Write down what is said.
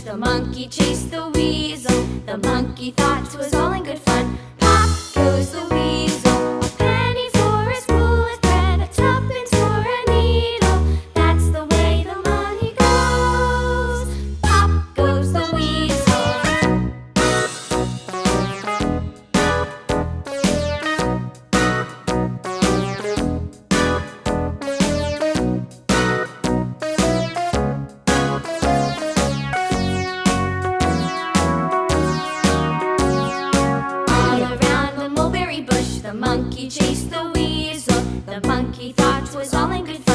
The monkey chased the weasel. The monkey thought 'twas all in good fun. Pop goes the weasel. A penny for a spool of thread, a tuppence for a needle. That's the way the money goes. Pop goes the weasel. The monkey chased the weasel. The monkey thought 'twas all in good fun.